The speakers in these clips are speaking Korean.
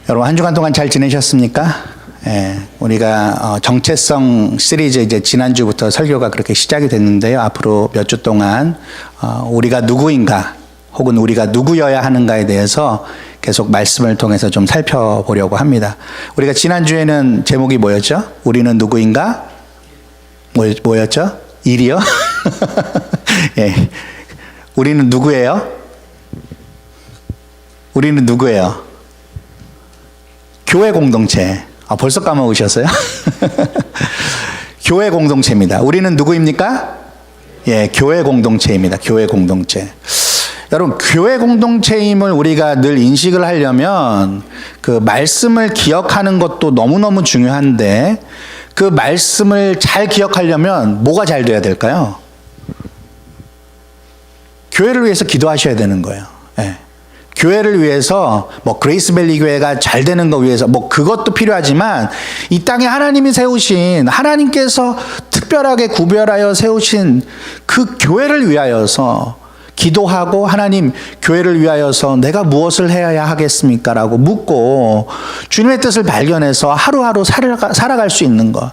여러분 한 주간 동안 잘 지내셨습니까? 우리가 정체성 시리즈 이제 지난주부터 설교가 그렇게 시작이 됐는데요. 앞으로 몇 주 동안 우리가 누구인가 혹은 우리가 누구여야 하는가에 대해서 계속 말씀을 통해서 좀 살펴보려고 합니다. 우리가 지난주에는 제목이 뭐였죠? 우리는 누구인가? 뭐였죠? 일이요? 예. 우리는 누구예요? 우리는 누구예요? 교회 공동체. 벌써 까먹으셨어요? 교회 공동체입니다. 우리는 누구입니까? 예, 교회 공동체입니다. 교회 공동체. 여러분, 교회 공동체임을 우리가 늘 인식을 하려면 그 말씀을 기억하는 것도 너무너무 중요한데 그 말씀을 잘 기억하려면 뭐가 잘 돼야 될까요? 교회를 위해서 기도하셔야 되는 거예요. 예. 교회를 위해서 그레이스밸리 교회가 잘 되는 거 위해서 그것도 필요하지만 이 땅에 하나님이 세우신 하나님께서 특별하게 구별하여 세우신 그 교회를 위하여서 기도하고 하나님 교회를 위하여서 내가 무엇을 해야 하겠습니까? 라고 묻고 주님의 뜻을 발견해서 하루하루 살아갈 수 있는 것.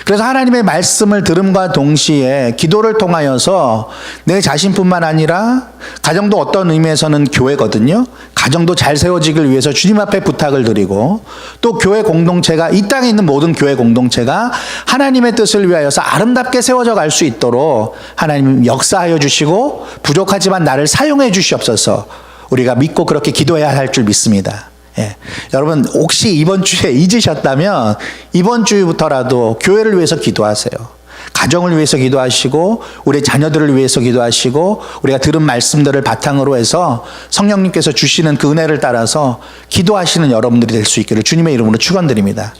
그래서 하나님의 말씀을 들음과 동시에 기도를 통하여서 내 자신뿐만 아니라 가정도 어떤 의미에서는 교회거든요. 가정도 잘 세워지길 위해서 주님 앞에 부탁을 드리고 또 교회 공동체가 이 땅에 있는 모든 교회 공동체가 하나님의 뜻을 위하여서 아름답게 세워져 갈 수 있도록 하나님 역사하여 주시고 부족하지만 나를 사용해 주시옵소서 우리가 믿고 그렇게 기도해야 할 줄 믿습니다. 예. 여러분 혹시 이번 주에 잊으셨다면 이번 주부터라도 교회를 위해서 기도하세요. 가정을 위해서 기도하시고 우리 자녀들을 위해서 기도하시고 우리가 들은 말씀들을 바탕으로 해서 성령님께서 주시는 그 은혜를 따라서 기도하시는 여러분들이 될 수 있기를 주님의 이름으로 축원드립니다.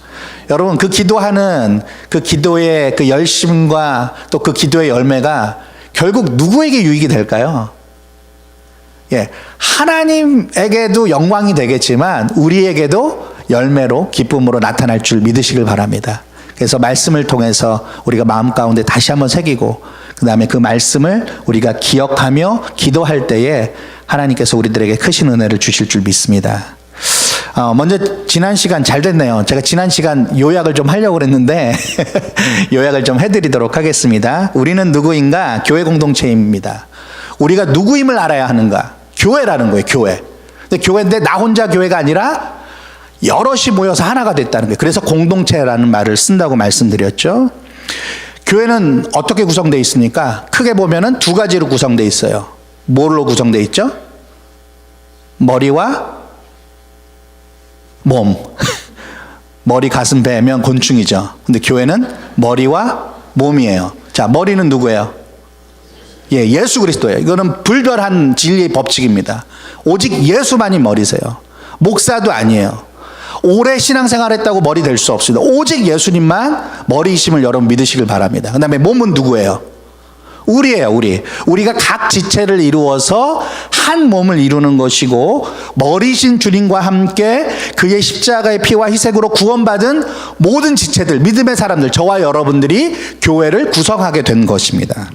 여러분 그 기도하는 그 기도의 그 열심과 또 그 기도의 열매가 결국 누구에게 유익이 될까요? 예, 하나님에게도 영광이 되겠지만 우리에게도 열매로 기쁨으로 나타날 줄 믿으시길 바랍니다. 그래서 말씀을 통해서 우리가 마음 가운데 다시 한번 새기고 그 다음에 그 말씀을 우리가 기억하며 기도할 때에 하나님께서 우리들에게 크신 은혜를 주실 줄 믿습니다. 먼저 지난 시간 잘 됐네요. 제가 지난 시간 요약을 좀 하려고 그랬는데 요약을 좀 해드리도록 하겠습니다. 우리는 누구인가? 교회 공동체입니다. 우리가 누구임을 알아야 하는가? 교회라는 거예요. 교회. 근데 교회인데 나 혼자 교회가 아니라 여럿이 모여서 하나가 됐다는 거예요. 그래서 공동체라는 말을 쓴다고 말씀드렸죠. 교회는 어떻게 구성되어 있습니까? 크게 보면은 두 가지로 구성되어 있어요. 뭘로 구성되어 있죠? 머리와 몸. 머리, 가슴, 배면 곤충이죠. 근데 교회는 머리와 몸이에요. 자, 머리는 누구예요? 예, 예수 그리스도예요. 이거는 불별한 진리의 법칙입니다. 오직 예수만이 머리세요. 목사도 아니에요. 오래 신앙생활했다고 머리 될 수 없습니다. 오직 예수님만 머리이심을 여러분 믿으시길 바랍니다. 그 다음에 몸은 누구예요? 우리예요. 우리가 각 지체를 이루어서 한 몸을 이루는 것이고 머리신 주님과 함께 그의 십자가의 피와 희생으로 구원받은 모든 지체들, 믿음의 사람들, 저와 여러분들이 교회를 구성하게 된 것입니다.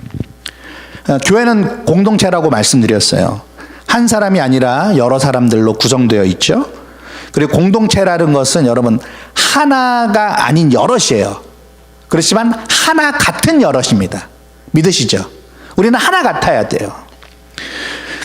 교회는 공동체라고 말씀드렸어요. 한 사람이 아니라 여러 사람들로 구성되어 있죠. 그리고 공동체라는 것은 여러분 하나가 아닌 여럿이에요. 그렇지만 하나 같은 여럿입니다. 믿으시죠? 우리는 하나 같아야 돼요.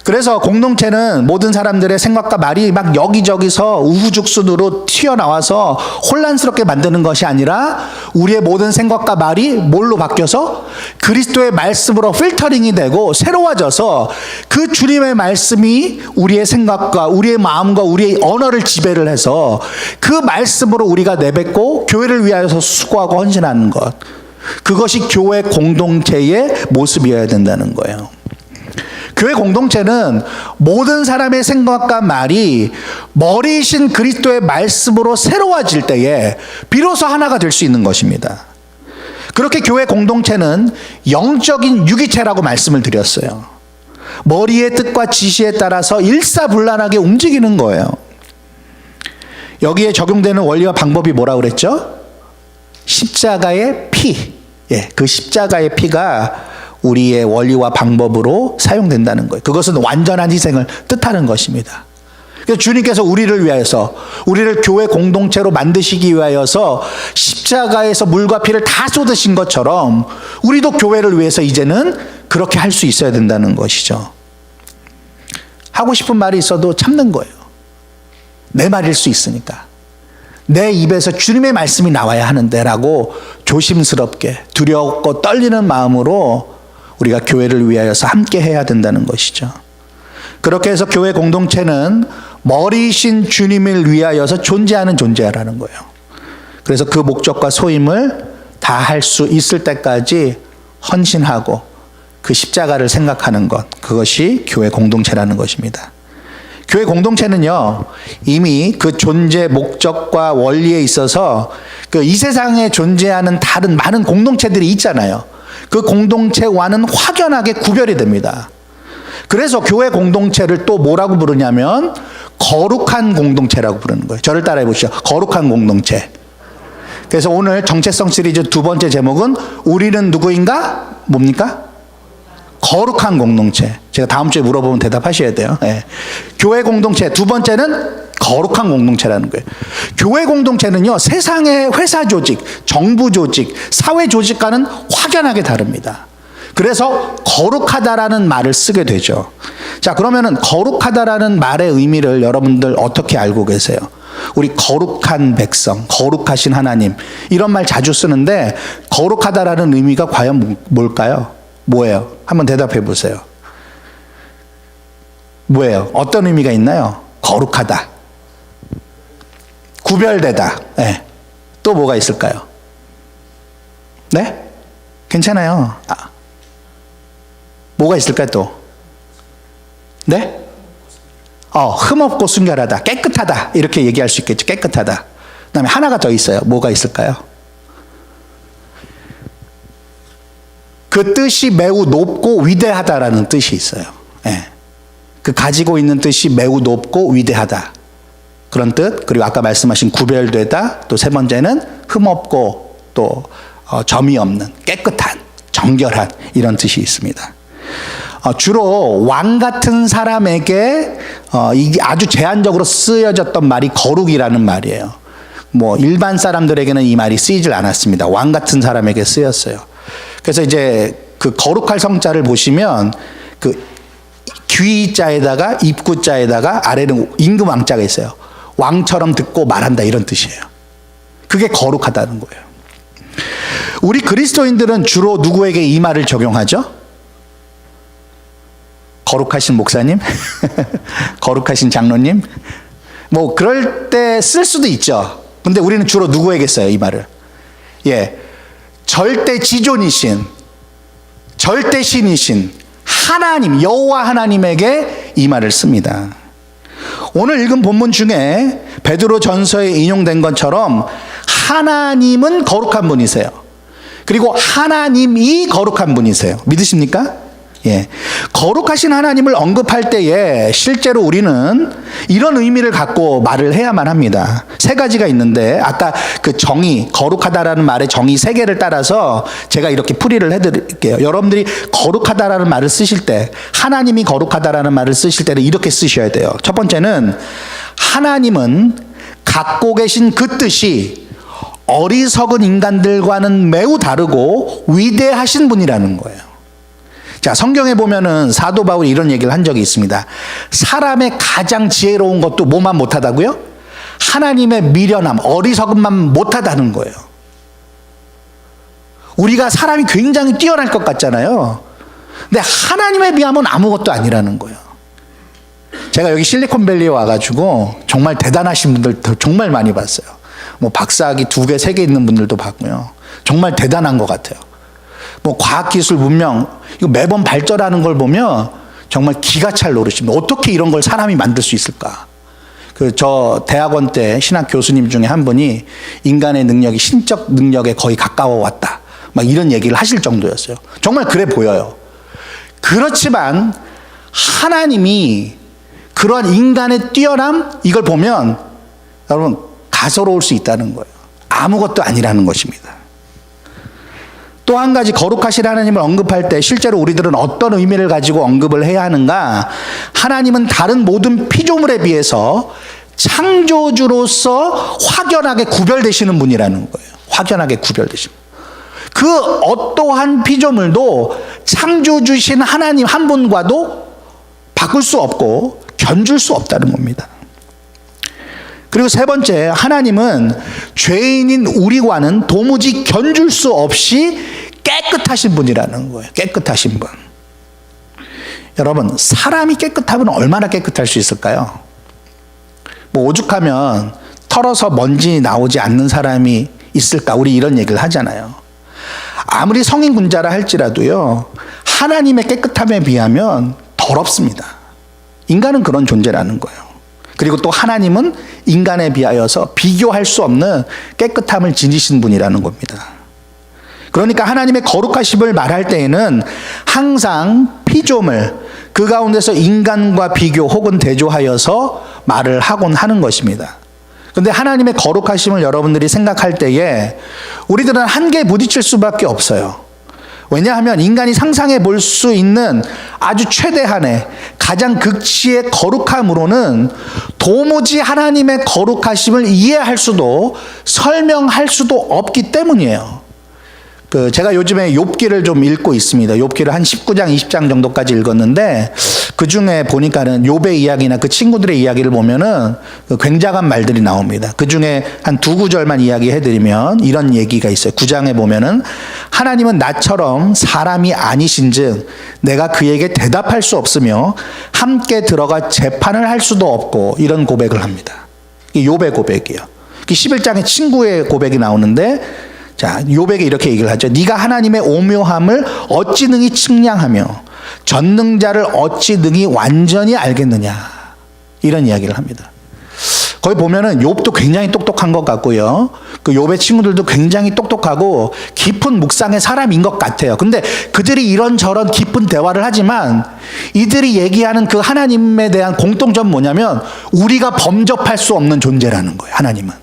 그래서 공동체는 모든 사람들의 생각과 말이 막 여기저기서 우후죽순으로 튀어나와서 혼란스럽게 만드는 것이 아니라 우리의 모든 생각과 말이 뭘로 바뀌어서 그리스도의 말씀으로 필터링이 되고 새로워져서 그 주님의 말씀이 우리의 생각과 우리의 마음과 우리의 언어를 지배를 해서 그 말씀으로 우리가 내뱉고 교회를 위하여서 수고하고 헌신하는 것. 그것이 교회 공동체의 모습이어야 된다는 거예요. 교회 공동체는 모든 사람의 생각과 말이 머리이신 그리스도의 말씀으로 새로워질 때에 비로소 하나가 될 수 있는 것입니다. 그렇게 교회 공동체는 영적인 유기체라고 말씀을 드렸어요. 머리의 뜻과 지시에 따라서 일사불란하게 움직이는 거예요. 여기에 적용되는 원리와 방법이 뭐라고 그랬죠? 십자가의 피. 예, 그 십자가의 피가 우리의 원리와 방법으로 사용된다는 거예요. 그것은 완전한 희생을 뜻하는 것입니다. 그래서 주님께서 우리를 위하여서, 우리를 교회 공동체로 만드시기 위하여서 십자가에서 물과 피를 다 쏟으신 것처럼 우리도 교회를 위해서 이제는 그렇게 할 수 있어야 된다는 것이죠. 하고 싶은 말이 있어도 참는 거예요. 내 말일 수 있으니까. 내 입에서 주님의 말씀이 나와야 하는데 라고 조심스럽게 두렵고 떨리는 마음으로 우리가 교회를 위하여서 함께 해야 된다는 것이죠. 그렇게 해서 교회 공동체는 머리이신 주님을 위하여서 존재하는 존재라는 거예요. 그래서 그 목적과 소임을 다 할 수 있을 때까지 헌신하고 그 십자가를 생각하는 것, 그것이 교회 공동체라는 것입니다. 교회 공동체는요, 이미 그 존재 목적과 원리에 있어서 그 이 세상에 존재하는 다른 많은 공동체들이 있잖아요. 그 공동체와는 확연하게 구별이 됩니다. 그래서 교회 공동체를 또 뭐라고 부르냐면 거룩한 공동체라고 부르는 거예요. 저를 따라해 보시죠. 거룩한 공동체. 그래서 오늘 정체성 시리즈 두 번째 제목은 우리는 누구인가? 뭡니까? 거룩한 공동체. 제가 다음 주에 물어보면 대답하셔야 돼요. 네. 교회 공동체 두 번째는 거룩한 공동체라는 거예요. 교회 공동체는요, 세상의 회사 조직, 정부 조직, 사회 조직과는 확연하게 다릅니다. 그래서 거룩하다라는 말을 쓰게 되죠. 자, 그러면은 거룩하다라는 말의 의미를 여러분들 어떻게 알고 계세요? 우리 거룩한 백성, 거룩하신 하나님, 이런 말 자주 쓰는데 거룩하다라는 의미가 과연 뭘까요? 뭐예요? 한번 대답해 보세요. 뭐예요? 어떤 의미가 있나요? 거룩하다, 구별되다. 네. 또 뭐가 있을까요? 네? 괜찮아요. 뭐가 있을까요 또? 네? 흠없고 순결하다, 깨끗하다, 이렇게 얘기할 수 있겠죠. 깨끗하다. 그 다음에 하나가 더 있어요. 뭐가 있을까요? 그 뜻이 매우 높고 위대하다라는 뜻이 있어요. 네. 그 가지고 있는 뜻이 매우 높고 위대하다, 그런 뜻. 그리고 아까 말씀하신 구별되다, 또 세 번째는 흠없고 또 점이 없는, 깨끗한, 정결한, 이런 뜻이 있습니다. 주로 왕 같은 사람에게 이게 아주 제한적으로 쓰여졌던 말이 거룩이라는 말이에요. 뭐 일반 사람들에게는 이 말이 쓰이질 않았습니다. 왕 같은 사람에게 쓰였어요. 그래서 이제 그 거룩할 성자를 보시면 그 귀자에다가 입구자에다가 아래는 임금왕자가 있어요. 왕처럼 듣고 말한다, 이런 뜻이에요. 그게 거룩하다는 거예요. 우리 그리스도인들은 주로 누구에게 이 말을 적용하죠? 거룩하신 목사님? 거룩하신 장로님? 뭐 그럴 때 쓸 수도 있죠. 근데 우리는 주로 누구에게 써요, 이 말을? 예, 절대 지존이신, 절대 신이신 하나님, 여호와 하나님에게 이 말을 씁니다. 오늘 읽은 본문 중에 베드로 전서에 인용된 것처럼 하나님은 거룩한 분이세요. 그리고 하나님이 거룩한 분이세요. 믿으십니까? 예. 거룩하신 하나님을 언급할 때에 실제로 우리는 이런 의미를 갖고 말을 해야만 합니다. 세 가지가 있는데 아까 그 정의, 거룩하다라는 말의 정의 세 개를 따라서 제가 이렇게 풀이를 해드릴게요. 여러분들이 거룩하다라는 말을 쓰실 때, 하나님이 거룩하다라는 말을 쓰실 때는 이렇게 쓰셔야 돼요. 첫 번째는 하나님은 갖고 계신 그 뜻이 어리석은 인간들과는 매우 다르고 위대하신 분이라는 거예요. 자, 성경에 보면은 사도 바울이 이런 얘기를 한 적이 있습니다. 사람의 가장 지혜로운 것도 뭐만 못하다고요? 하나님의 미련함, 어리석음만 못하다는 거예요. 우리가 사람이 굉장히 뛰어날 것 같잖아요. 근데 하나님에 비하면 아무것도 아니라는 거예요. 제가 여기 실리콘밸리에 와가지고 정말 대단하신 분들 정말 많이 봤어요. 뭐 박사학위 2개, 3개 있는 분들도 봤고요. 정말 대단한 것 같아요. 뭐 과학기술 문명, 이거 매번 발전하는 걸 보면 정말 기가 찰 노릇입니다. 어떻게 이런 걸 사람이 만들 수 있을까? 저 대학원 때 신학 교수님 중에 한 분이 인간의 능력이 신적 능력에 거의 가까워 왔다, 막 이런 얘기를 하실 정도였어요. 정말 그래 보여요. 그렇지만 하나님이 그러한 인간의 뛰어남, 이걸 보면 여러분 가소로울 수 있다는 거예요. 아무것도 아니라는 것입니다. 또 한 가지 거룩하신 하나님을 언급할 때 실제로 우리들은 어떤 의미를 가지고 언급을 해야 하는가? 하나님은 다른 모든 피조물에 비해서 창조주로서 확연하게 구별되시는 분이라는 거예요. 확연하게 구별되시는 분. 그 어떠한 피조물도 창조주신 하나님 한 분과도 바꿀 수 없고 견줄 수 없다는 겁니다. 그리고 세 번째, 하나님은 죄인인 우리와는 도무지 견줄 수 없이 깨끗하신 분이라는 거예요. 깨끗하신 분. 여러분, 사람이 깨끗하면 얼마나 깨끗할 수 있을까요? 뭐 오죽하면 털어서 먼지 나오지 않는 사람이 있을까? 우리 이런 얘기를 하잖아요. 아무리 성인군자라 할지라도요, 하나님의 깨끗함에 비하면 더럽습니다. 인간은 그런 존재라는 거예요. 그리고 또 하나님은 인간에 비하여서 비교할 수 없는 깨끗함을 지니신 분이라는 겁니다. 그러니까 하나님의 거룩하심을 말할 때에는 항상 피조물, 그 가운데서 인간과 비교 혹은 대조하여서 말을 하곤 하는 것입니다. 그런데 하나님의 거룩하심을 여러분들이 생각할 때에 우리들은 한계에 부딪힐 수밖에 없어요. 왜냐하면 인간이 상상해 볼 수 있는 아주 최대한의 가장 극치의 거룩함으로는 도무지 하나님의 거룩하심을 이해할 수도 설명할 수도 없기 때문이에요. 제가 요즘에 욥기를 좀 읽고 있습니다. 욥기를 한 19장, 20장 정도까지 읽었는데 그 중에 보니까는 욥의 이야기나 그 친구들의 이야기를 보면은 굉장한 말들이 나옵니다. 그 중에 한 두 구절만 이야기해드리면 이런 얘기가 있어요. 9장에 보면은 하나님은 나처럼 사람이 아니신즉 내가 그에게 대답할 수 없으며 함께 들어가 재판을 할 수도 없고, 이런 고백을 합니다. 이게 욥의 고백이에요. 11장에 친구의 고백이 나오는데, 자, 욥에게 이렇게 얘기를 하죠. 네가 하나님의 오묘함을 어찌 능히 측량하며 전능자를 어찌 능히 완전히 알겠느냐, 이런 이야기를 합니다. 거기 보면은 욥도 굉장히 똑똑한 것 같고요, 그 욥의 친구들도 굉장히 똑똑하고 깊은 묵상의 사람인 것 같아요. 근데 그들이 이런저런 깊은 대화를 하지만 이들이 얘기하는 그 하나님에 대한 공통점은 뭐냐면 우리가 범접할 수 없는 존재라는 거예요. 하나님은,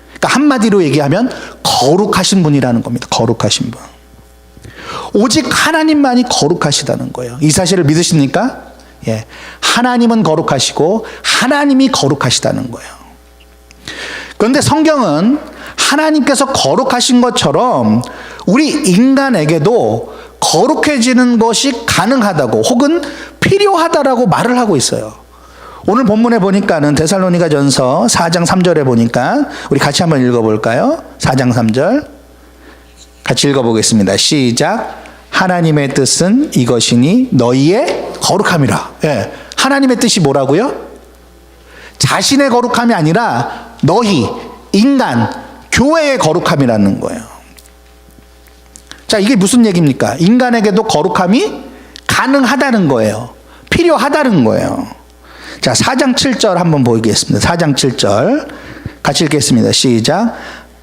그러니까 한마디로 얘기하면 거룩하신 분이라는 겁니다. 거룩하신 분. 오직 하나님만이 거룩하시다는 거예요. 이 사실을 믿으십니까? 예. 하나님은 거룩하시고 하나님이 거룩하시다는 거예요. 그런데 성경은 하나님께서 거룩하신 것처럼 우리 인간에게도 거룩해지는 것이 가능하다고 혹은 필요하다라고 말을 하고 있어요. 오늘 본문에 보니까는 데살로니가전서 4장 3절에 보니까 우리 같이 한번 읽어볼까요? 4장 3절 같이 읽어보겠습니다. 시작. 하나님의 뜻은 이것이니 너희의 거룩함이라. 예. 하나님의 뜻이 뭐라고요? 자신의 거룩함이 아니라 너희, 인간, 교회의 거룩함이라는 거예요. 자, 이게 무슨 얘기입니까? 인간에게도 거룩함이 가능하다는 거예요. 필요하다는 거예요. 자, 4장 7절 한번 보겠습니다. 4장 7절 같이 읽겠습니다. 시작.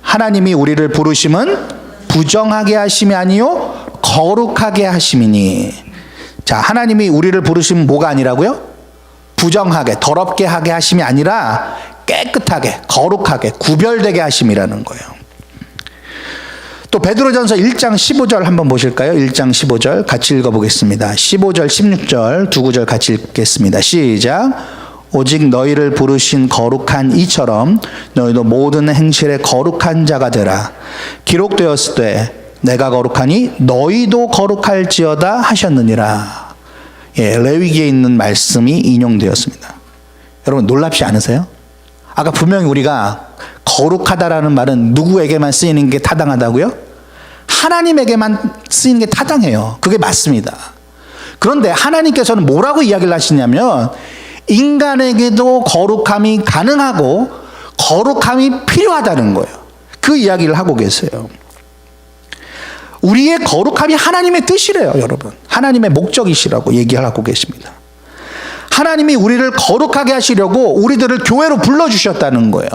하나님이 우리를 부르심은 부정하게 하심이 아니요 거룩하게 하심이니. 자, 하나님이 우리를 부르시면 뭐가 아니라고요? 부정하게, 더럽게 하게 하심이 아니라 깨끗하게, 거룩하게, 구별되게 하심이라는 거예요. 또 베드로전서 1장 15절 한번 보실까요? 1장 15절 같이 읽어보겠습니다. 15절 16절 두 구절 같이 읽겠습니다. 시작. 오직 너희를 부르신 거룩한 이처럼 너희도 모든 행실에 거룩한 자가 되라. 기록되었을 때 내가 거룩하니 너희도 거룩할지어다 하셨느니라. 예, 레위기에 있는 말씀이 인용되었습니다. 여러분 놀랍지 않으세요? 아까 분명히 우리가 거룩하다라는 말은 누구에게만 쓰이는 게 타당하다고요? 하나님에게만 쓰이는 게 타당해요. 그게 맞습니다. 그런데 하나님께서는 뭐라고 이야기를 하시냐면 인간에게도 거룩함이 가능하고 거룩함이 필요하다는 거예요. 그 이야기를 하고 계세요. 우리의 거룩함이 하나님의 뜻이래요, 여러분. 하나님의 목적이시라고 얘기하고 계십니다. 하나님이 우리를 거룩하게 하시려고 우리들을 교회로 불러주셨다는 거예요.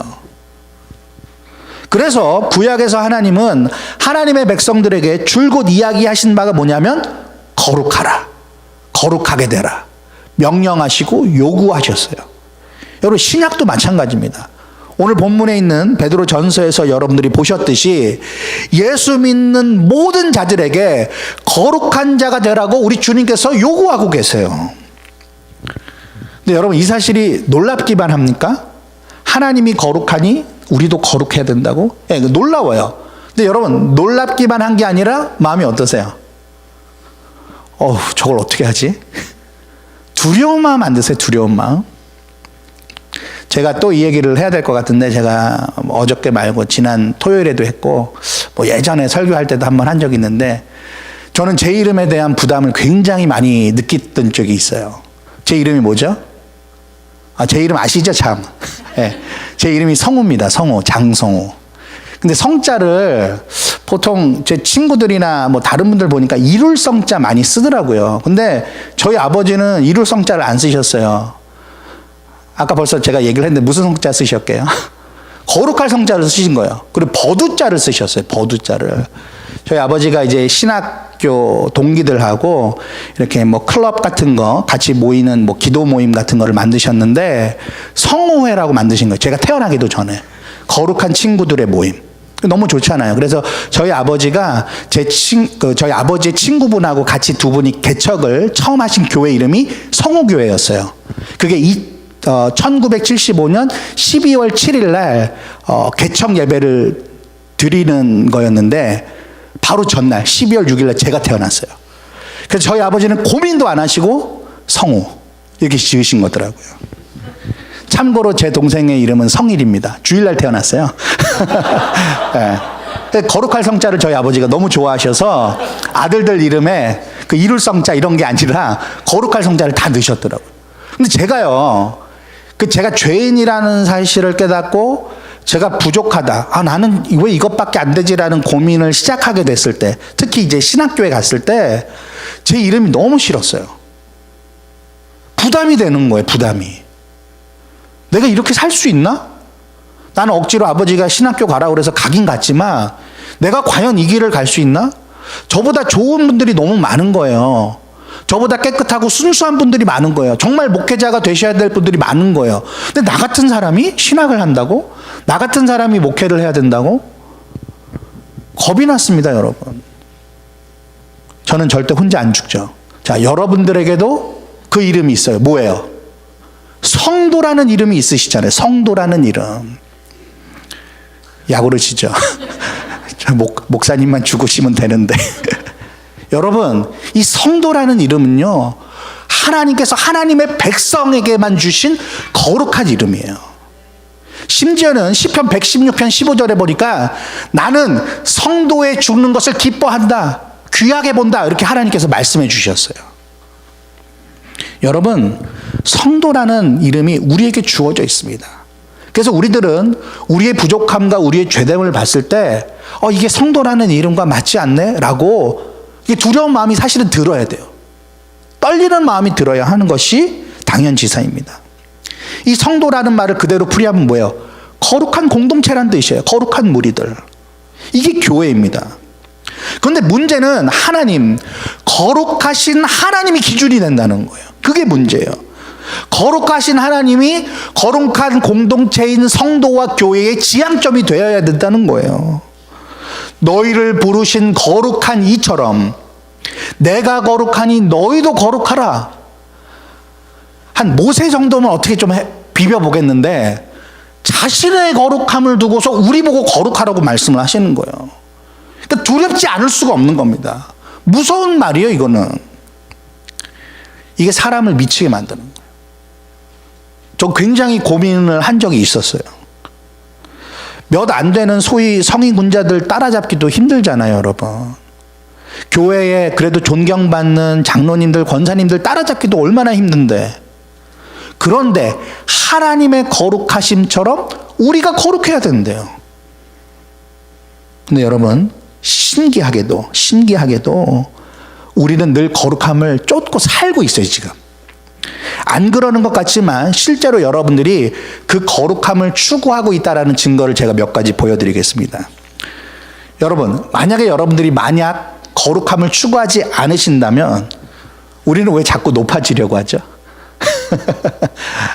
그래서 구약에서 하나님은 하나님의 백성들에게 줄곧 이야기하신 바가 뭐냐면 거룩하라, 거룩하게 되라 명령하시고 요구하셨어요. 여러분 신약도 마찬가지입니다. 오늘 본문에 있는 베드로 전서에서 여러분들이 보셨듯이 예수 믿는 모든 자들에게 거룩한 자가 되라고 우리 주님께서 요구하고 계세요. 근데 여러분, 이 사실이 놀랍기만 합니까? 하나님이 거룩하니 우리도 거룩해야 된다고? 예, 놀라워요. 근데 여러분, 놀랍기만 한 게 아니라 마음이 어떠세요? 저걸 어떻게 하지? 두려운 마음 안 드세요? 두려운 마음? 제가 또 이 얘기를 해야 될 것 같은데, 제가 어저께 말고 지난 토요일에도 했고, 예전에 설교할 때도 한번 한 적이 있는데, 저는 제 이름에 대한 부담을 굉장히 많이 느꼈던 적이 있어요. 제 이름이 뭐죠? 제 이름 아시죠, 참? 네, 제 이름이 성우입니다. 성우, 장성우. 근데 성자를 보통 제 친구들이나 다른 분들 보니까 이룰 성자 많이 쓰더라고요. 근데 저희 아버지는 이룰 성자를 안 쓰셨어요. 아까 벌써 제가 얘기를 했는데 무슨 성자 쓰셨게요? 거룩할 성자를 쓰신 거예요. 그리고 버두자를 쓰셨어요. 버두자를. 저희 아버지가 이제 신학교 동기들하고 이렇게 클럽 같은 거 같이 모이는 기도 모임 같은 거를 만드셨는데 성우회라고 만드신 거예요. 제가 태어나기도 전에. 거룩한 친구들의 모임. 너무 좋잖아요. 그래서 저희 아버지가 저희 아버지의 친구분하고 같이 두 분이 개척을 처음 하신 교회 이름이 성우교회였어요. 그게 1975년 12월 7일 날 개척 예배를 드리는 거였는데 바로 전날 12월 6일 날 제가 태어났어요. 그래서 저희 아버지는 고민도 안 하시고 성우 이렇게 지으신 거더라고요. 참고로 제 동생의 이름은 성일입니다. 주일날 태어났어요. 네. 거룩할 성자를 저희 아버지가 너무 좋아하셔서 아들들 이름에 그 이룰 성자 이런 게 아니라 거룩할 성자를 다 넣으셨더라고요. 근데 제가요, 제가 죄인이라는 사실을 깨닫고 제가 부족하다. 나는 왜 이것밖에 안 되지라는 고민을 시작하게 됐을 때, 특히 이제 신학교에 갔을 때 제 이름이 너무 싫었어요. 부담이 되는 거예요, 부담이. 내가 이렇게 살 수 있나? 나는 억지로 아버지가 신학교 가라고 그래서 가긴 갔지만 내가 과연 이 길을 갈 수 있나? 저보다 좋은 분들이 너무 많은 거예요. 저보다 깨끗하고 순수한 분들이 많은 거예요. 정말 목회자가 되셔야 될 분들이 많은 거예요. 근데 나 같은 사람이 신학을 한다고? 나 같은 사람이 목회를 해야 된다고? 겁이 났습니다, 여러분. 저는 절대 혼자 안 죽죠. 자, 여러분들에게도 그 이름이 있어요. 뭐예요? 성도라는 이름이 있으시잖아요. 성도라는 이름. 야구를 치죠. 목사님만 죽으시면 되는데. 여러분, 이 성도라는 이름은요, 하나님께서 하나님의 백성에게만 주신 거룩한 이름이에요. 심지어는 시편 116편 15절에 보니까 나는 성도의 죽는 것을 기뻐한다, 귀하게 본다, 이렇게 하나님께서 말씀해 주셨어요. 여러분, 성도라는 이름이 우리에게 주어져 있습니다. 그래서 우리들은 우리의 부족함과 우리의 죄됨을 봤을 때 이게 성도라는 이름과 맞지 않네? 라고 두려운 마음이 사실은 들어야 돼요. 떨리는 마음이 들어야 하는 것이 당연지사입니다. 이 성도라는 말을 그대로 풀이하면 뭐예요? 거룩한 공동체란 뜻이에요. 거룩한 무리들. 이게 교회입니다. 그런데 문제는 하나님, 거룩하신 하나님이 기준이 된다는 거예요. 그게 문제예요. 거룩하신 하나님이 거룩한 공동체인 성도와 교회의 지향점이 되어야 된다는 거예요. 너희를 부르신 거룩한 이처럼 내가 거룩하니 너희도 거룩하라. 한 모세 정도면 어떻게 좀 비벼보겠는데 자신의 거룩함을 두고서 우리 보고 거룩하라고 말씀을 하시는 거예요. 그러니까 두렵지 않을 수가 없는 겁니다. 무서운 말이에요, 이거는. 이게 사람을 미치게 만드는 거예요. 저 굉장히 고민을 한 적이 있었어요. 몇 안 되는 소위 성인 군자들 따라잡기도 힘들잖아요, 여러분. 교회에 그래도 존경받는 장로님들, 권사님들 따라잡기도 얼마나 힘든데. 그런데 하나님의 거룩하심처럼 우리가 거룩해야 된대요. 근데 여러분, 신기하게도 우리는 늘 거룩함을 쫓고 살고 있어요, 지금. 안 그러는 것 같지만 실제로 여러분들이 그 거룩함을 추구하고 있다는 증거를 제가 몇 가지 보여드리겠습니다. 여러분, 만약에 여러분들이 거룩함을 추구하지 않으신다면 우리는 왜 자꾸 높아지려고 하죠?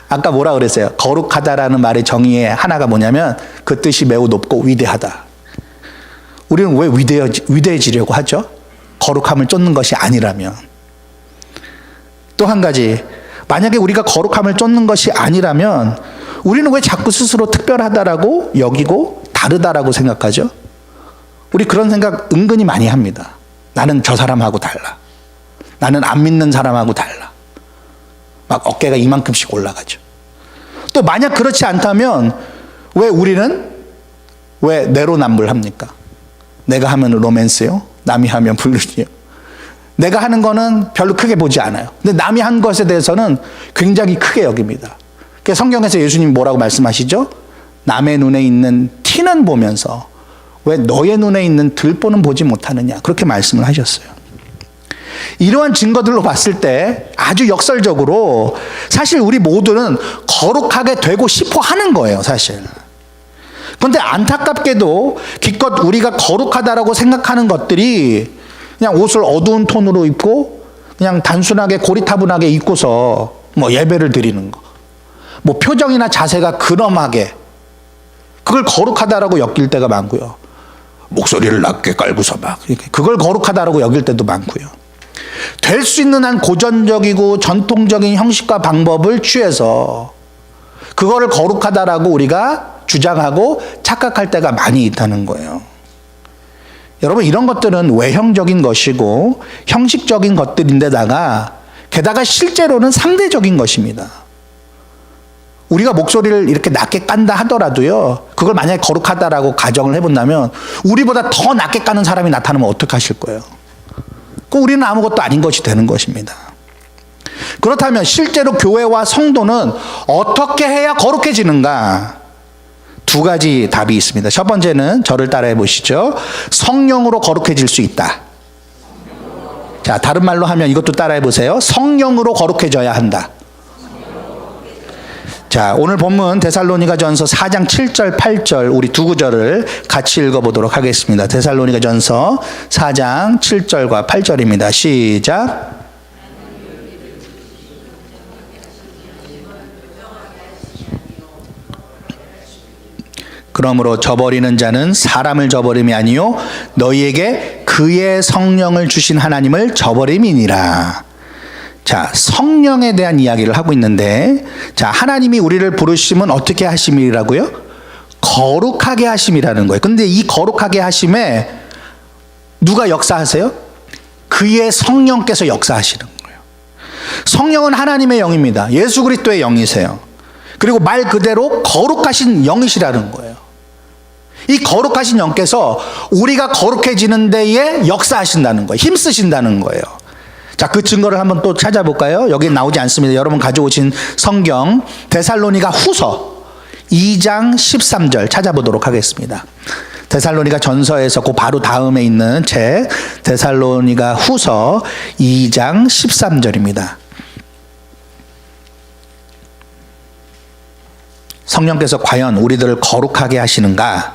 아까 뭐라 그랬어요? 거룩하다라는 말의 정의의 하나가 뭐냐면 그 뜻이 매우 높고 위대하다. 우리는 왜 위대해지려고 하죠? 거룩함을 쫓는 것이 아니라면. 또 한 가지, 만약에 우리가 거룩함을 쫓는 것이 아니라면 우리는 왜 자꾸 스스로 특별하다라고 여기고 다르다라고 생각하죠? 우리 그런 생각 은근히 많이 합니다. 나는 저 사람하고 달라. 나는 안 믿는 사람하고 달라. 막 어깨가 이만큼씩 올라가죠. 또 만약 그렇지 않다면 왜 우리는 왜 내로남불합니까? 내가 하면 로맨스요, 남이 하면 블루지요. 내가 하는 거는 별로 크게 보지 않아요. 근데 남이 한 것에 대해서는 굉장히 크게 여깁니다. 그래서 성경에서 예수님이 뭐라고 말씀하시죠? 남의 눈에 있는 티는 보면서 왜 너의 눈에 있는 들보는 보지 못하느냐, 그렇게 말씀을 하셨어요. 이러한 증거들로 봤을 때 아주 역설적으로 사실 우리 모두는 거룩하게 되고 싶어 하는 거예요, 사실. 그런데 안타깝게도 기껏 우리가 거룩하다라고 생각하는 것들이 그냥 옷을 어두운 톤으로 입고 그냥 단순하게 고리타분하게 입고서 뭐 예배를 드리는 거, 뭐 표정이나 자세가 근엄하게, 그걸 거룩하다라고 여길 때가 많고요. 목소리를 낮게 깔고서 막 그걸 거룩하다라고 여길 때도 많고요. 될 수 있는 한 고전적이고 전통적인 형식과 방법을 취해서 그거를 거룩하다라고 우리가 주장하고 착각할 때가 많이 있다는 거예요. 여러분, 이런 것들은 외형적인 것이고 형식적인 것들인데다가 게다가 실제로는 상대적인 것입니다. 우리가 목소리를 이렇게 낮게 깐다 하더라도요, 그걸 만약에 거룩하다라고 가정을 해본다면 우리보다 더 낮게 까는 사람이 나타나면 어떡하실 거예요? 그 우리는 아무것도 아닌 것이 되는 것입니다. 그렇다면 실제로 교회와 성도는 어떻게 해야 거룩해지는가? 두 가지 답이 있습니다. 첫 번째는 저를 따라해 보시죠. 성령으로 거룩해질 수 있다. 자, 다른 말로 하면 이것도 따라해 보세요. 성령으로 거룩해져야 한다. 자, 오늘 본문 데살로니가전서 4장 7절 8절 우리 두 구절을 같이 읽어보도록 하겠습니다. 데살로니가전서 4장 7절과 8절입니다. 시작. 그러므로 저버리는 자는 사람을 저버림이 아니요 너희에게 그의 성령을 주신 하나님을 저버림이니라. 자, 성령에 대한 이야기를 하고 있는데, 자, 하나님이 우리를 부르심은 어떻게 하심이라고요? 거룩하게 하심이라는 거예요. 근데 이 거룩하게 하심에 누가 역사하세요? 그의 성령께서 역사하시는 거예요. 성령은 하나님의 영입니다. 예수 그리스도의 영이세요. 그리고 말 그대로 거룩하신 영이시라는 거예요. 이 거룩하신 영께서 우리가 거룩해지는 데에 역사하신다는 거예요. 힘쓰신다는 거예요. 자, 그 증거를 한번 또 찾아볼까요? 여기 나오지 않습니다. 여러분 가져오신 성경 데살로니가 후서 2장 13절 찾아보도록 하겠습니다. 데살로니가 전서에서 그 바로 다음에 있는 책 데살로니가 후서 2장 13절입니다. 성령께서 과연 우리들을 거룩하게 하시는가?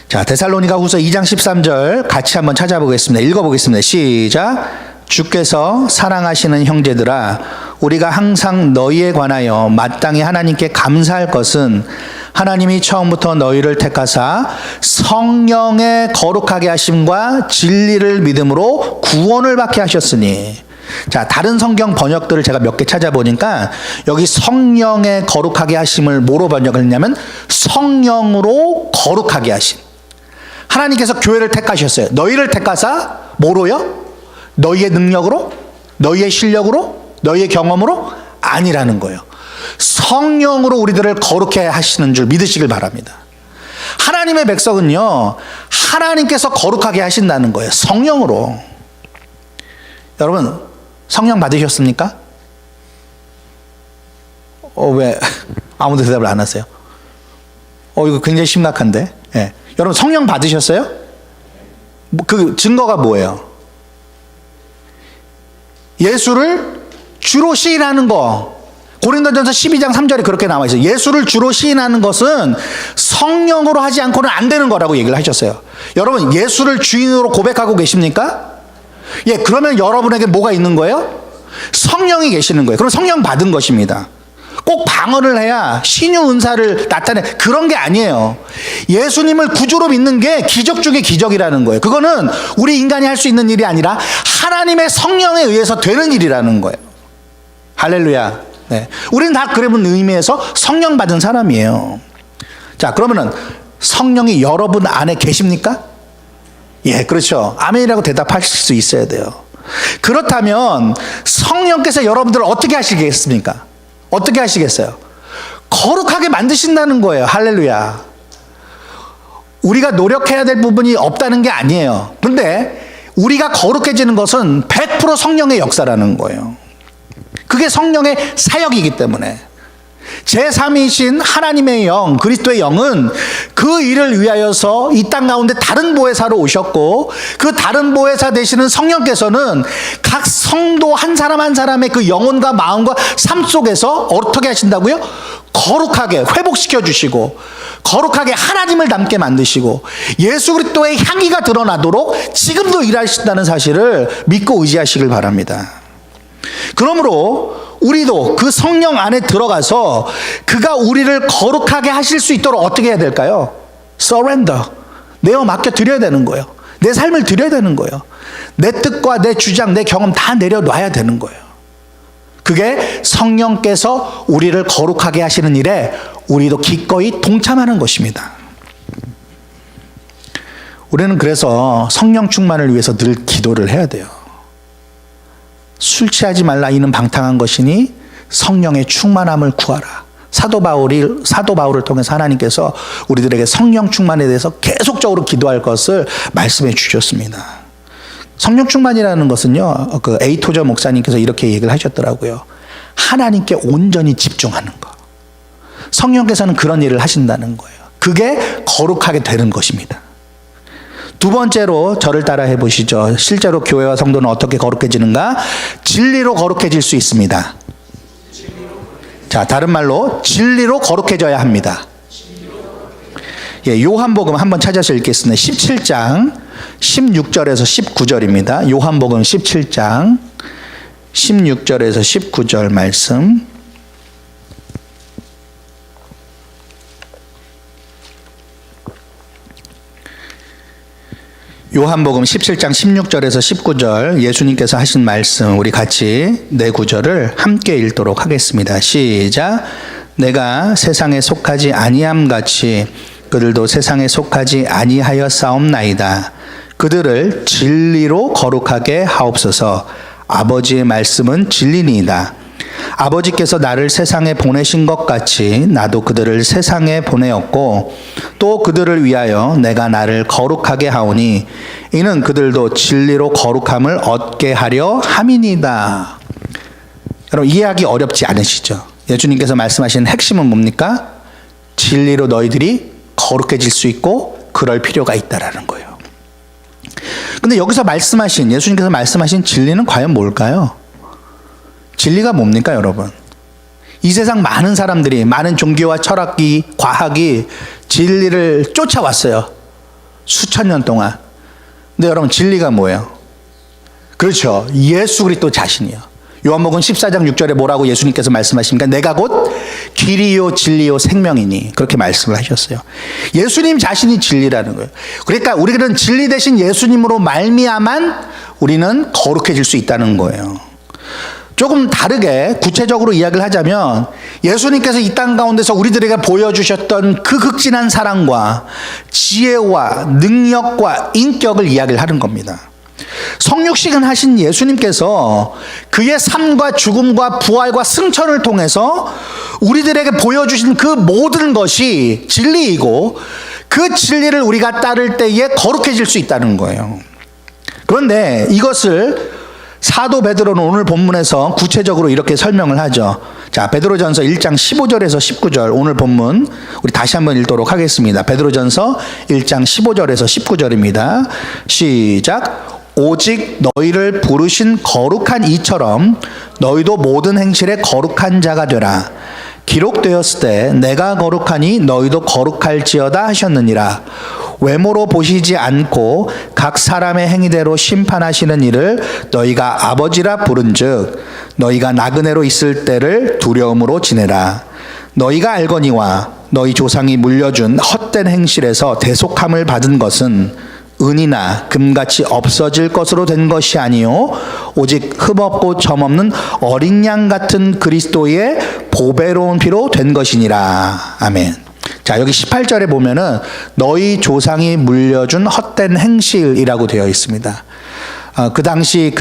자, 데살로니가 후서 2장 13절 같이 한번 찾아보겠습니다. 읽어보겠습니다. 시작. 주께서 사랑하시는 형제들아, 우리가 항상 너희에 관하여 마땅히 하나님께 감사할 것은 하나님이 처음부터 너희를 택하사 성령의 거룩하게 하심과 진리를 믿음으로 구원을 받게 하셨으니. 자, 다른 성경 번역들을 제가 몇 개 찾아보니까 여기 성령의 거룩하게 하심을 뭐로 번역을 했냐면 성령으로 거룩하게 하심. 하나님께서 교회를 택하셨어요. 너희를 택하사 뭐로요? 너희의 능력으로? 너희의 실력으로? 너희의 경험으로? 아니라는 거예요. 성령으로 우리들을 거룩해 하시는 줄 믿으시길 바랍니다. 하나님의 백성은요, 하나님께서 거룩하게 하신다는 거예요. 성령으로. 여러분, 성령 받으셨습니까? 왜 아무도 대답을 안 하세요? 이거 굉장히 심각한데. 예. 여러분, 성령 받으셨어요? 그 증거가 뭐예요? 예수를 주로 시인하는 거. 고린도전서 12장 3절에 그렇게 나와 있어요. 예수를 주로 시인하는 것은 성령으로 하지 않고는 안 되는 거라고 얘기를 하셨어요. 여러분, 예수를 주인으로 고백하고 계십니까? 예, 그러면 여러분에게 뭐가 있는 거예요? 성령이 계시는 거예요. 그럼 성령 받은 것입니다. 꼭 방언을 해야 신유 은사를 나타내 그런 게 아니에요. 예수님을 구주로 믿는 게 기적 중에 기적이라는 거예요. 그거는 우리 인간이 할 수 있는 일이 아니라 하나님의 성령에 의해서 되는 일이라는 거예요. 할렐루야. 네. 우리는 다 그런 의미에서 성령 받은 사람이에요. 자, 그러면은 성령이 여러분 안에 계십니까? 예, 그렇죠. 아멘이라고 대답하실 수 있어야 돼요. 그렇다면 성령께서 여러분들을 어떻게 하시겠습니까? 어떻게 하시겠어요? 거룩하게 만드신다는 거예요. 할렐루야. 우리가 노력해야 될 부분이 없다는 게 아니에요. 그런데 우리가 거룩해지는 것은 100% 성령의 역사라는 거예요. 그게 성령의 사역이기 때문에 제3이신 하나님의 영, 그리스도의 영은 그 일을 위하여서 이 땅 가운데 다른 보혜사로 오셨고, 그 다른 보혜사 되시는 성령께서는 각 성도 한 사람 한 사람의 그 영혼과 마음과 삶 속에서 어떻게 하신다고요? 거룩하게 회복시켜 주시고, 거룩하게 하나님을 닮게 만드시고, 예수 그리스도의 향기가 드러나도록 지금도 일하신다는 사실을 믿고 의지하시길 바랍니다. 그러므로 우리도 그 성령 안에 들어가서 그가 우리를 거룩하게 하실 수 있도록 어떻게 해야 될까요? Surrender. 내어 맡겨 드려야 되는 거예요. 내 삶을 드려야 되는 거예요. 내 뜻과 내 주장, 내 경험 다 내려놔야 되는 거예요. 그게 성령께서 우리를 거룩하게 하시는 일에 우리도 기꺼이 동참하는 것입니다. 우리는 그래서 성령 충만을 위해서 늘 기도를 해야 돼요. 술 취하지 말라 이는 방탕한 것이니 성령의 충만함을 구하라. 사도 바울을 통해서 하나님께서 우리들에게 성령 충만에 대해서 계속적으로 기도할 것을 말씀해 주셨습니다. 성령 충만이라는 것은요, 그 에이토저 목사님께서 이렇게 얘기를 하셨더라고요. 하나님께 온전히 집중하는 것. 성령께서는 그런 일을 하신다는 거예요. 그게 거룩하게 되는 것입니다. 두 번째로 저를 따라 해보시죠. 실제로 교회와 성도는 어떻게 거룩해지는가? 진리로 거룩해질 수 있습니다. 자, 다른 말로 진리로 거룩해져야 합니다. 예, 요한복음 한번 찾아서 읽겠습니다. 17장 16절에서 19절입니다. 요한복음 17장 16절에서 19절 말씀. 요한복음 17장 16절에서 19절 예수님께서 하신 말씀 우리 같이 네 구절을 함께 읽도록 하겠습니다. 시작. 내가 세상에 속하지 아니함 같이 그들도 세상에 속하지 아니하였사옵나이다. 그들을 진리로 거룩하게 하옵소서. 아버지의 말씀은 진리니이다. 아버지께서 나를 세상에 보내신 것 같이 나도 그들을 세상에 보내었고 또 그들을 위하여 내가 나를 거룩하게 하오니 이는 그들도 진리로 거룩함을 얻게 하려 함이니이다. 여러분 이해하기 어렵지 않으시죠? 예수님께서 말씀하신 핵심은 뭡니까? 진리로 너희들이 거룩해질 수 있고 그럴 필요가 있다라는 거예요. 근데 여기서 예수님께서 말씀하신 진리는 과연 뭘까요? 진리가 뭡니까, 여러분? 이 세상 많은 사람들이, 많은 종교와 철학이, 과학이 진리를 쫓아왔어요. 수천 년 동안. 근데 여러분, 진리가 뭐예요? 그렇죠. 예수 그리스도 자신이요. 요한복음 14장 6절에 뭐라고 예수님께서 말씀하십니까? 내가 곧 길이요 진리요 생명이니. 그렇게 말씀을 하셨어요. 예수님 자신이 진리라는 거예요. 그러니까 우리는 진리 대신 예수님으로 말미암만 우리는 거룩해질 수 있다는 거예요. 조금 다르게 구체적으로 이야기를 하자면 예수님께서 이 땅 가운데서 우리들에게 보여주셨던 그 극진한 사랑과 지혜와 능력과 인격을 이야기를 하는 겁니다. 성육식은 하신 예수님께서 그의 삶과 죽음과 부활과 승천을 통해서 우리들에게 보여주신 그 모든 것이 진리이고 그 진리를 우리가 따를 때에 거룩해질 수 있다는 거예요. 그런데 이것을 사도 베드로는 오늘 본문에서 구체적으로 이렇게 설명을 하죠. 자, 베드로전서 1장 15절에서 19절 오늘 본문 우리 다시 한번 읽도록 하겠습니다. 베드로전서 1장 15절에서 19절입니다. 시작. 오직 너희를 부르신 거룩한 이처럼 너희도 모든 행실에 거룩한 자가 되라. 기록되었을 때 내가 거룩하니 너희도 거룩할지어다 하셨느니라. 외모로 보시지 않고 각 사람의 행위대로 심판하시는 이를 너희가 아버지라 부른즉 너희가 나그네로 있을 때를 두려움으로 지내라. 너희가 알거니와 너희 조상이 물려준 헛된 행실에서 대속함을 받은 것은 은이나 금같이 없어질 것으로 된 것이 아니요 오직 흠없고 점없는 어린 양 같은 그리스도의 보배로운 피로 된 것이니라. 아멘. 자, 여기 18절에 보면은 너희 조상이 물려준 헛된 행실이라고 되어 있습니다. 그 당시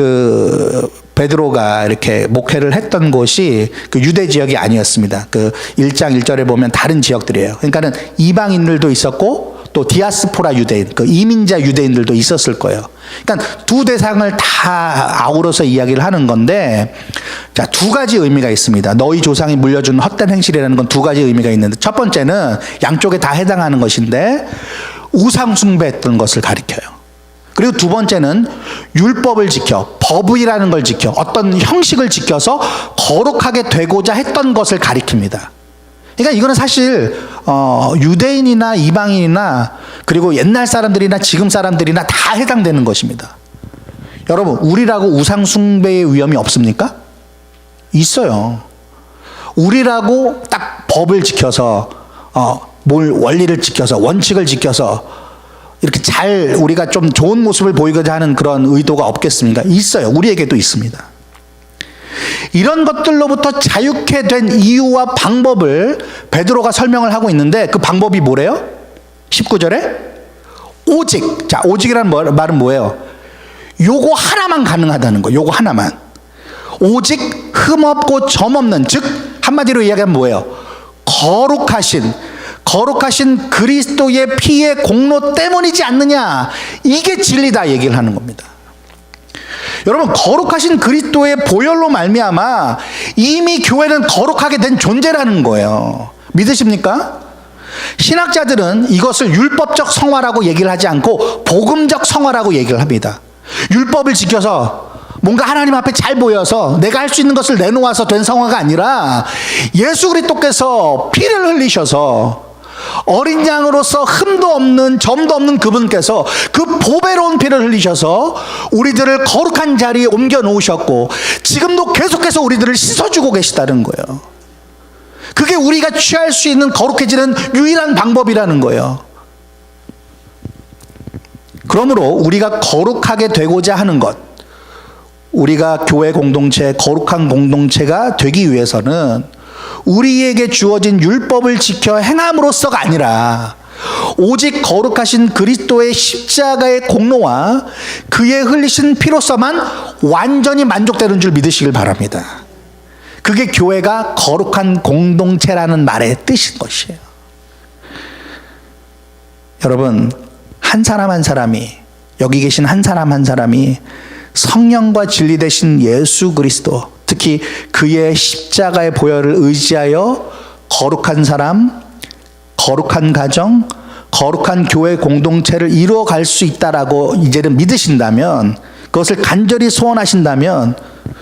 베드로가 이렇게 목회를 했던 곳이 그 유대 지역이 아니었습니다. 그 1장 1절에 보면 다른 지역들이에요. 그러니까는 이방인들도 있었고 또 디아스포라 유대인, 그 이민자 유대인들도 있었을 거예요. 그러니까 두 대상을 다 아우러서 이야기를 하는 건데, 자, 두 가지 의미가 있습니다. 너희 조상이 물려준 헛된 행실이라는 건 두 가지 의미가 있는데, 첫 번째는 양쪽에 다 해당하는 것인데 우상 숭배했던 것을 가리켜요. 그리고 두 번째는 율법을 지켜, 법이라는 걸 지켜, 어떤 형식을 지켜서 거룩하게 되고자 했던 것을 가리킵니다. 그러니까 이거는 사실 유대인이나 이방인이나 그리고 옛날 사람들이나 지금 사람들이나 다 해당되는 것입니다. 여러분, 우리라고 우상 숭배의 위험이 없습니까? 있어요. 우리라고 딱 법을 지켜서 원리를 지켜서 원칙을 지켜서 이렇게 잘 우리가 좀 좋은 모습을 보이고자 하는 그런 의도가 없겠습니까? 있어요. 우리에게도 있습니다. 이런 것들로부터 자유케 된 이유와 방법을 베드로가 설명을 하고 있는데 그 방법이 뭐래요? 19절에 오직. 자, 오직이라는 말은 뭐예요? 요거 하나만 가능하다는 거. 요거 하나만. 오직 흠없고 점없는, 즉 한마디로 이야기하면 뭐예요? 거룩하신 그리스도의 피의 공로 때문이지 않느냐. 이게 진리다 얘기를 하는 겁니다. 여러분, 거룩하신 그리스도의 보혈로 말미암아 이미 교회는 거룩하게 된 존재라는 거예요. 믿으십니까? 신학자들은 이것을 율법적 성화라고 얘기를 하지 않고 복음적 성화라고 얘기를 합니다. 율법을 지켜서 뭔가 하나님 앞에 잘 보여서 내가 할 수 있는 것을 내놓아서 된 성화가 아니라 예수 그리스도께서 피를 흘리셔서 어린 양으로서 흠도 없는 점도 없는 그분께서 그 보배로운 피를 흘리셔서 우리들을 거룩한 자리에 옮겨 놓으셨고 지금도 계속해서 우리들을 씻어주고 계시다는 거예요. 그게 우리가 취할 수 있는 거룩해지는 유일한 방법이라는 거예요. 그러므로 우리가 거룩하게 되고자 하는 것, 우리가 교회 공동체, 거룩한 공동체가 되기 위해서는 우리에게 주어진 율법을 지켜 행함으로써가 아니라 오직 거룩하신 그리스도의 십자가의 공로와 그의 흘리신 피로서만 완전히 만족되는 줄 믿으시길 바랍니다. 그게 교회가 거룩한 공동체라는 말의 뜻인 것이에요. 여러분, 한 사람 한 사람이, 여기 계신 한 사람 한 사람이 성령과 진리 되신 예수 그리스도, 특히 그의 십자가의 보혈을 의지하여 거룩한 사람, 거룩한 가정, 거룩한 교회 공동체를 이루어갈 수 있다라고 이제는 믿으신다면, 그것을 간절히 소원하신다면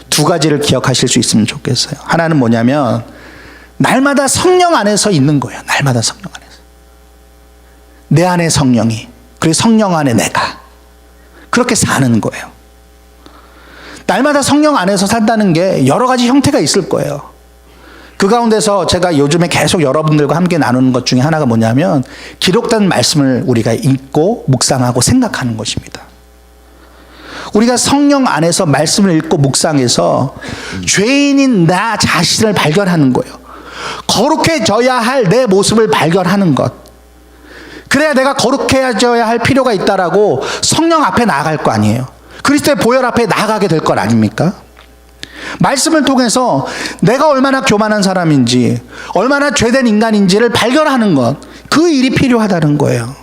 두 가지를 기억하실 수 있으면 좋겠어요. 하나는 뭐냐면 날마다 성령 안에서 있는 거예요. 날마다 성령 안에서. 내 안에 성령이, 그리고 성령 안에 내가 그렇게 사는 거예요. 날마다 성령 안에서 산다는 게 여러 가지 형태가 있을 거예요. 그 가운데서 제가 요즘에 계속 여러분들과 함께 나누는 것 중에 하나가 뭐냐면 기록된 말씀을 우리가 읽고 묵상하고 생각하는 것입니다. 우리가 성령 안에서 말씀을 읽고 묵상해서 죄인인 나 자신을 발견하는 거예요. 거룩해져야 할 내 모습을 발견하는 것. 그래야 내가 거룩해져야 할 필요가 있다라고 성령 앞에 나아갈 거 아니에요. 그리스도의 보혈 앞에 나아가게 될 것 아닙니까? 말씀을 통해서 내가 얼마나 교만한 사람인지, 얼마나 죄된 인간인지를 발견하는 것, 그 일이 필요하다는 거예요.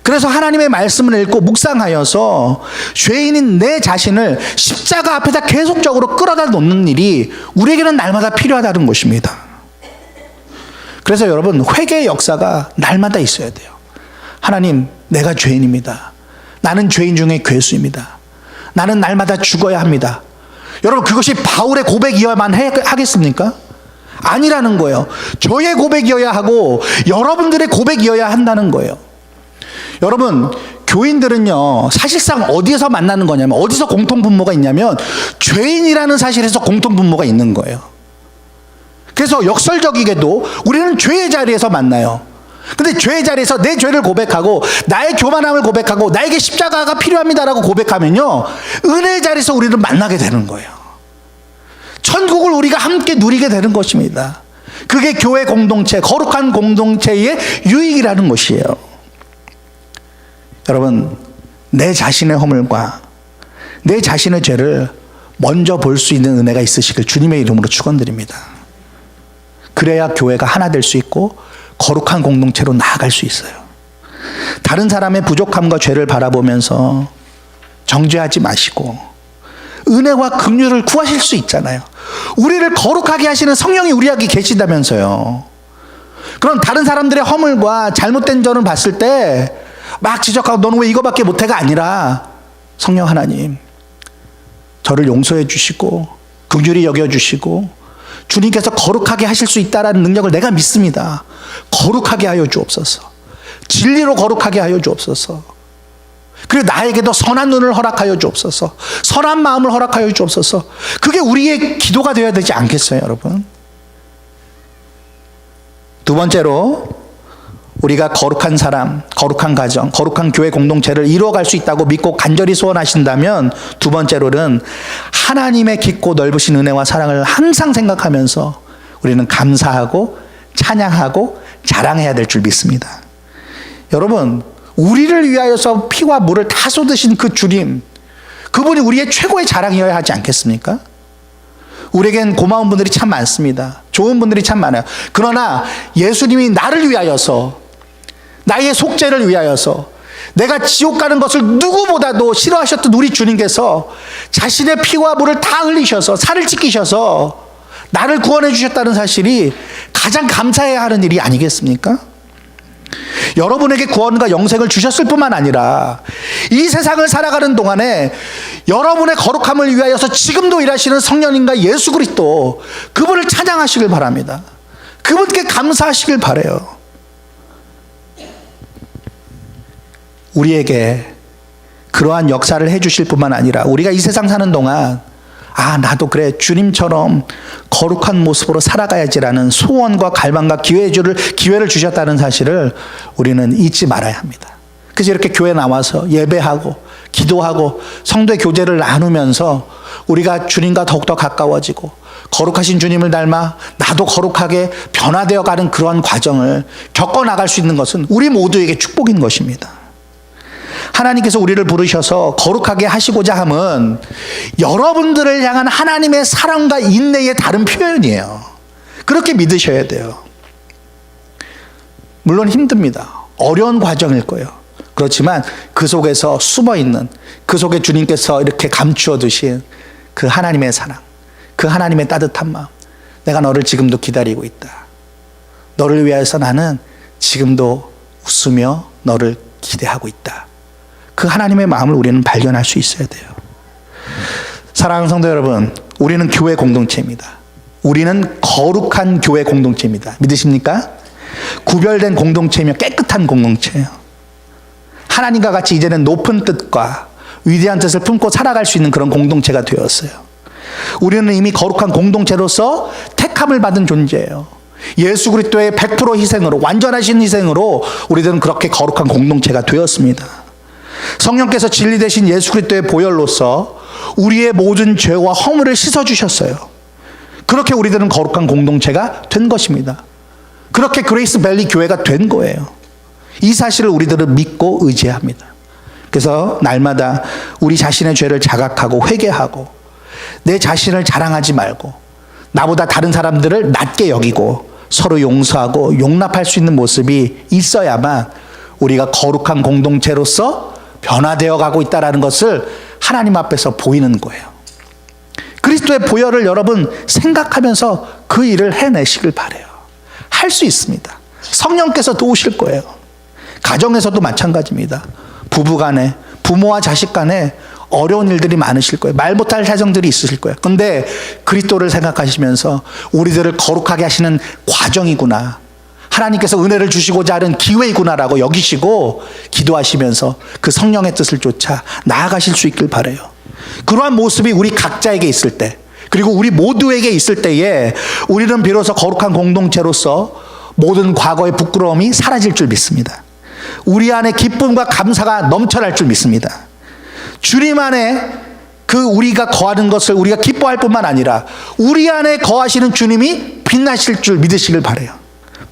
그래서 하나님의 말씀을 읽고 묵상하여서 죄인인 내 자신을 십자가 앞에다 계속적으로 끌어다 놓는 일이 우리에게는 날마다 필요하다는 것입니다. 그래서 여러분, 회개의 역사가 날마다 있어야 돼요. 하나님, 내가 죄인입니다. 나는 죄인 중에 괴수입니다. 나는 날마다 죽어야 합니다. 여러분, 그것이 바울의 고백이어야만 하겠습니까? 아니라는 거예요. 저의 고백이어야 하고 여러분들의 고백이어야 한다는 거예요. 여러분, 교인들은요, 사실상 어디에서 만나는 거냐면, 어디서 공통분모가 있냐면, 죄인이라는 사실에서 공통분모가 있는 거예요. 그래서 역설적이게도 우리는 죄의 자리에서 만나요. 근데 죄의 자리에서 내 죄를 고백하고, 나의 교만함을 고백하고, 나에게 십자가가 필요합니다라고 고백하면요, 은혜의 자리에서 우리를 만나게 되는 거예요. 천국을 우리가 함께 누리게 되는 것입니다. 그게 교회 공동체, 거룩한 공동체의 유익이라는 것이에요. 여러분, 내 자신의 허물과 내 자신의 죄를 먼저 볼 수 있는 은혜가 있으시길 주님의 이름으로 축원드립니다. 그래야 교회가 하나 될 수 있고 거룩한 공동체로 나아갈 수 있어요. 다른 사람의 부족함과 죄를 바라보면서 정죄하지 마시고 은혜와 긍휼을 구하실 수 있잖아요. 우리를 거룩하게 하시는 성령이 우리에게 계시다면서요. 그럼 다른 사람들의 허물과 잘못된 점을 봤을 때 막 지적하고 너는 왜 이거밖에 못해가 아니라, 성령 하나님, 저를 용서해 주시고 긍휼히 여겨주시고 주님께서 거룩하게 하실 수 있다라는 능력을 내가 믿습니다. 거룩하게 하여 주옵소서. 진리로 거룩하게 하여 주옵소서. 그리고 나에게도 선한 눈을 허락하여 주옵소서. 선한 마음을 허락하여 주옵소서. 그게 우리의 기도가 되어야 되지 않겠어요, 여러분? 두 번째로, 우리가 거룩한 사람, 거룩한 가정, 거룩한 교회 공동체를 이루어갈 수 있다고 믿고 간절히 소원하신다면, 두 번째로는 하나님의 깊고 넓으신 은혜와 사랑을 항상 생각하면서 우리는 감사하고 찬양하고 자랑해야 될 줄 믿습니다. 여러분, 우리를 위하여서 피와 물을 다 쏟으신 그 주님, 그분이 우리의 최고의 자랑이어야 하지 않겠습니까? 우리에겐 고마운 분들이 참 많습니다. 좋은 분들이 참 많아요. 그러나 예수님이 나를 위하여서, 나의 속죄를 위하여서, 내가 지옥 가는 것을 누구보다도 싫어하셨던 우리 주님께서 자신의 피와 물을 다 흘리셔서, 살을 찢기셔서 나를 구원해 주셨다는 사실이 가장 감사해야 하는 일이 아니겠습니까? 여러분에게 구원과 영생을 주셨을 뿐만 아니라 이 세상을 살아가는 동안에 여러분의 거룩함을 위하여서 지금도 일하시는 성령님과 예수 그리스도, 그분을 찬양하시길 바랍니다. 그분께 감사하시길 바라요. 우리에게 그러한 역사를 해주실 뿐만 아니라 우리가 이 세상 사는 동안 나도 그래, 주님처럼 거룩한 모습으로 살아가야지라는 소원과 갈망과 기회를 주셨다는 사실을 우리는 잊지 말아야 합니다. 그래서 이렇게 교회 나와서 예배하고 기도하고 성도의 교제를 나누면서 우리가 주님과 더욱더 가까워지고 거룩하신 주님을 닮아 나도 거룩하게 변화되어 가는 그러한 과정을 겪어나갈 수 있는 것은 우리 모두에게 축복인 것입니다. 하나님께서 우리를 부르셔서 거룩하게 하시고자 함은 여러분들을 향한 하나님의 사랑과 인내의 다른 표현이에요. 그렇게 믿으셔야 돼요. 물론 힘듭니다. 어려운 과정일 거예요. 그렇지만 그 속에서 숨어있는, 그 속에 주님께서 이렇게 감추어 두신 그 하나님의 사랑, 그 하나님의 따뜻한 마음, 내가 너를 지금도 기다리고 있다. 너를 위하여서 나는 지금도 웃으며 너를 기대하고 있다. 그 하나님의 마음을 우리는 발견할 수 있어야 돼요. 사랑하는 성도 여러분, 우리는 교회 공동체입니다. 우리는 거룩한 교회 공동체입니다. 믿으십니까? 구별된 공동체이며 깨끗한 공동체예요. 하나님과 같이 이제는 높은 뜻과 위대한 뜻을 품고 살아갈 수 있는 그런 공동체가 되었어요. 우리는 이미 거룩한 공동체로서 택함을 받은 존재예요. 예수 그리스도의 100% 희생으로, 완전하신 희생으로 우리들은 그렇게 거룩한 공동체가 되었습니다. 성령께서 진리 되신 예수 그리스도의 보혈로서 우리의 모든 죄와 허물을 씻어주셨어요. 그렇게 우리들은 거룩한 공동체가 된 것입니다. 그렇게 그레이스 밸리 교회가 된 거예요. 이 사실을 우리들은 믿고 의지합니다. 그래서 날마다 우리 자신의 죄를 자각하고 회개하고 내 자신을 자랑하지 말고 나보다 다른 사람들을 낮게 여기고 서로 용서하고 용납할 수 있는 모습이 있어야만 우리가 거룩한 공동체로서 변화되어 가고 있다는 것을 하나님 앞에서 보이는 거예요. 그리스도의 보혈을 여러분 생각하면서 그 일을 해내시길 바라요. 할 수 있습니다. 성령께서 도우실 거예요. 가정에서도 마찬가지입니다. 부부간에, 부모와 자식 간에 어려운 일들이 많으실 거예요. 말 못할 사정들이 있으실 거예요. 근데 그리스도를 생각하시면서 우리들을 거룩하게 하시는 과정이구나, 하나님께서 은혜를 주시고자 하는 기회이구나라고 여기시고 기도하시면서 그 성령의 뜻을 쫓아 나아가실 수 있길 바라요. 그러한 모습이 우리 각자에게 있을 때, 그리고 우리 모두에게 있을 때에 우리는 비로소 거룩한 공동체로서 모든 과거의 부끄러움이 사라질 줄 믿습니다. 우리 안에 기쁨과 감사가 넘쳐날 줄 믿습니다. 주님 안에 그 우리가 거하는 것을 우리가 기뻐할 뿐만 아니라 우리 안에 거하시는 주님이 빛나실 줄 믿으시길 바라요.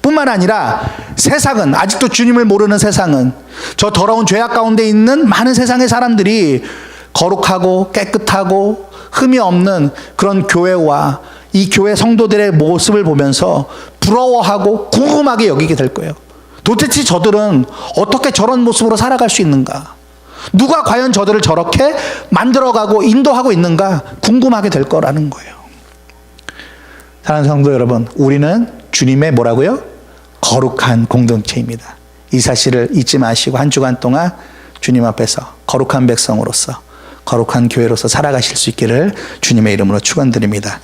뿐만 아니라 세상은, 아직도 주님을 모르는 세상은, 저 더러운 죄악 가운데 있는 많은 세상의 사람들이 거룩하고 깨끗하고 흠이 없는 그런 교회와 이 교회 성도들의 모습을 보면서 부러워하고 궁금하게 여기게 될 거예요. 도대체 저들은 어떻게 저런 모습으로 살아갈 수 있는가? 누가 과연 저들을 저렇게 만들어가고 인도하고 있는가 궁금하게 될 거라는 거예요. 사랑하는 성도 여러분, 우리는 주님의 뭐라고요? 거룩한 공동체입니다. 이 사실을 잊지 마시고 한 주간 동안 주님 앞에서 거룩한 백성으로서, 거룩한 교회로서 살아가실 수 있기를 주님의 이름으로 축원드립니다.